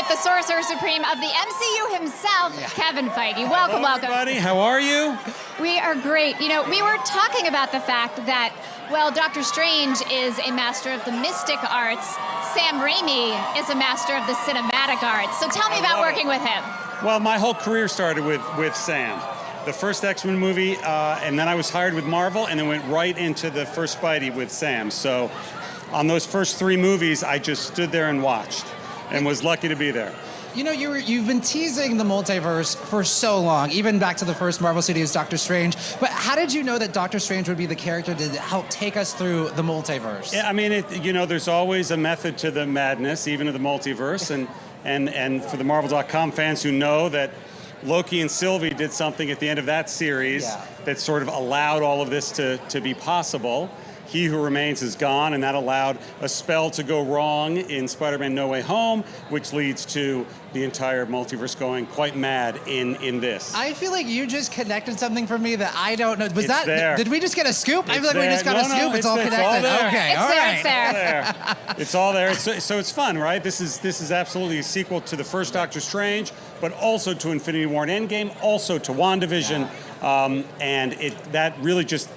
with the Sorcerer Supreme of the MCU himself, Kevin Feige. Welcome, welcome. Everybody, how are you? We are great. You know, we were talking about the fact that, well, Doctor Strange is a master of the mystic arts. Sam Raimi is a master of the cinematic arts. So tell me about working with him. Well, my whole career started with Sam. The first X-Men movie, and then I was hired with Marvel, and then went right into the first Spidey with Sam. So on those first 3 movies, I just stood there and watched, and was lucky to be there. You know, you've been teasing the multiverse for so long, even back to the first Marvel Studios Doctor Strange. But how did you know that Doctor Strange would be the character to help take us through the multiverse? I mean, you know, there's always a method to the madness, even of the multiverse, and for the Marvel.com fans who know that Loki and Sylvie did something at the end of that series that sort of allowed all of this to be possible. He Who Remains is gone, and that allowed a spell to go wrong in Spider-Man No Way Home, which leads to the entire multiverse going quite mad in this. I feel like you just connected something for me that I don't know. Was It's that there. Did we just get a scoop? I feel like there. we just got a scoop. It's all connected. all there. Okay, It's all there, right. it's there. It's all there. So it's fun, right? This is absolutely a sequel to the first Doctor Strange, but also to Infinity War and Endgame, also to WandaVision, and that really just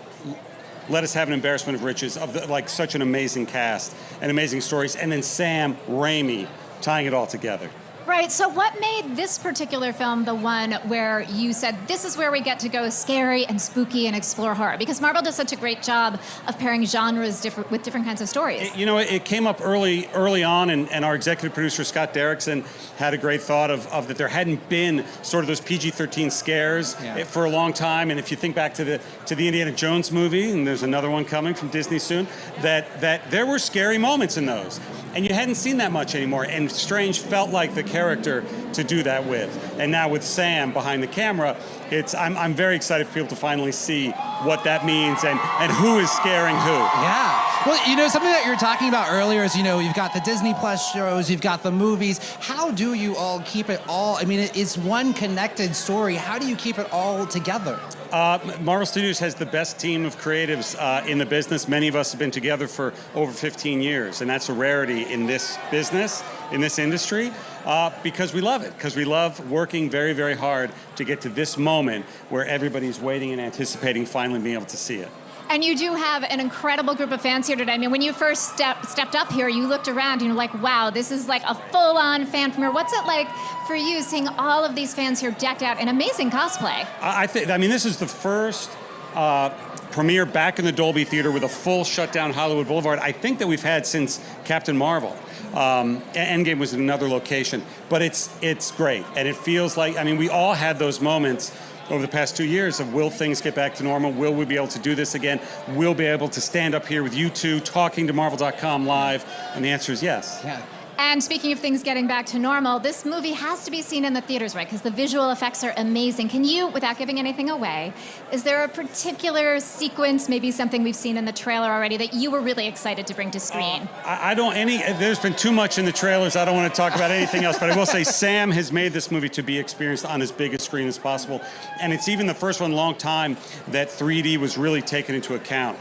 let us have an embarrassment of riches of like such an amazing cast and amazing stories, and then Sam Raimi tying it all together. Right, so what made this particular film the one where you said, this is where we get to go scary and spooky and explore horror? Because Marvel does such a great job of pairing genres with different kinds of stories. You know, it came up early on, and our executive producer, Scott Derrickson, had a great thought of that there hadn't been sort of those PG-13 scares for a long time. And if you think back to the Indiana Jones movie, and there's another one coming from Disney soon, that there were scary moments in those. And you hadn't seen that much anymore, and Strange felt like the character to do that with. And now with Sam behind the camera, I'm very excited for people to finally see what that means and who is scaring who. Yeah. Well, you know, something that you were talking about earlier is, you know, you've got the Disney Plus shows, you've got the movies. How do you all keep it all? I mean, it's one connected story. How do you keep it all together? Marvel Studios has the best team of creatives in the business. Many of us have been together for over 15 years, and that's a rarity in this business, in this industry, because we love it, because we love working very, very hard to get to this moment where everybody's waiting and anticipating finally being able to see it. And you do have an incredible group of fans here today. I mean, when you first stepped up here, you looked around and you're like, wow, this is like a full-on fan premiere. What's it like for you seeing all of these fans here decked out in amazing cosplay? I mean, this is the first premiere back in the Dolby Theater with a full shutdown Hollywood Boulevard, I think, that we've had since Captain Marvel. Endgame was in another location, but it's great. And it feels like, I mean, we all had those moments over the past 2 years of, will things get back to normal? Will we be able to do this again? We'll be able to stand up here with you two talking to Marvel.com live? And the answer is yes. Yeah. And speaking of things getting back to normal, this movie has to be seen in the theaters, right? Because the visual effects are amazing. Can you, without giving anything away, is there a particular sequence, maybe something we've seen in the trailer already, that you were really excited to bring to screen? There's been too much in the trailers. I don't want to talk about anything else, but I will say Sam has made this movie to be experienced on as big a screen as possible. And it's even the first one in a long time that 3D was really taken into account,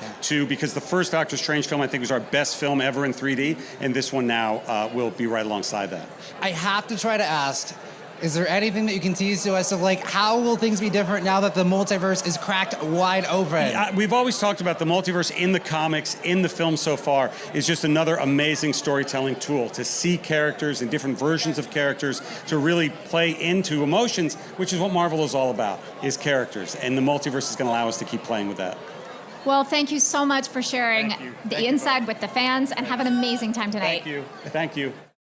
because the first Doctor Strange film, I think, was our best film ever in 3D, and this one now will be right alongside that. I have to try to ask, is there anything that you can tease to us of, like, how will things be different now that the multiverse is cracked wide open? We've always talked about the multiverse in the comics, in the film so far, is just another amazing storytelling tool to see characters and different versions of characters, to really play into emotions, which is what Marvel is all about, is characters. And the multiverse is going to allow us to keep playing with that. Well, thank you so much for sharing the inside with the fans, and have an amazing time tonight. Thank you. Thank you.